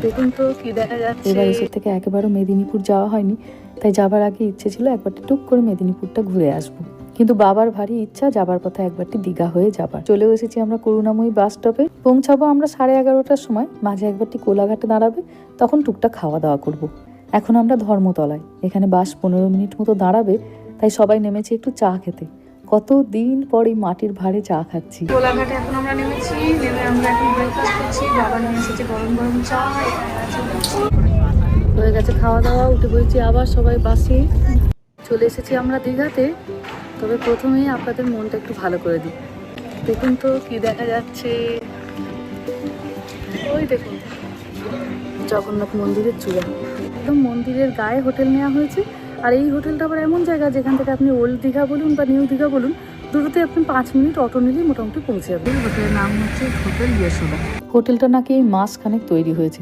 দেখুন তো কি দেখা যাচ্ছে। এবার এসে থেকে একেবারে মেদিনীপুর যাওয়া হয়নি, তাই যাবার আগে ইচ্ছে ছিল একবারটি টুক করে মেদিনীপুরটা ঘুরে আসবো। কিন্তু বাবার ভারী ইচ্ছা যাবার পথে একবারটি দীঘা হয়ে যাবার। চলেও এসেছি আমরা করুণাময়ী বাস স্টপে। পৌঁছাবো আমরা 11:30টার সময়। মাঝে একবারটি কোলাঘাটে দাঁড়াবে, তখন টুকটাক খাওয়া দাওয়া করব। এখন আমরা ধর্মতলায়, এখানে বাস 15 মিনিট মতো দাঁড়াবে, তাই সবাই নেমেছি একটু চা খেতে। কতদিন পর এই মাটির ভারে চা খাচ্ছি। কোলাঘাটে এখন আমরা নেমেছি, নেমে আমরা এখন ব্রেকফাস্ট করছি। বাবা নিয়ে এসেছে গরম গরম চা, হয়ে গেছে খাওয়া দাওয়া, উঠে পড়েছি আবার সবাই বাসে। চলে এসেছি আমরা দীঘাতে। তবে প্রথমেই আপনাদের মনটা একটু ভালো করে দিই। দেখুন তো কি দেখা যাচ্ছে, ওই দেখুন জগন্নাথ মন্দিরের চূড়া। একদম মন্দিরের গায়ে হোটেল নেওয়া হয়েছে। আর এই হোটেলটা আবার এমন জায়গা যেখান থেকে আপনি ওল্ড দীঘা বলুন বা নিউ দীঘা বলুন, দুটোতে আপনি 5 মিনিট অটো নিলেই মোটামুটি পৌঁছে যাবেন। হোটেলের নাম হচ্ছে হোটেল যশোদা। হোটেলটা নাকি এই মাসখানেক তৈরি হয়েছে।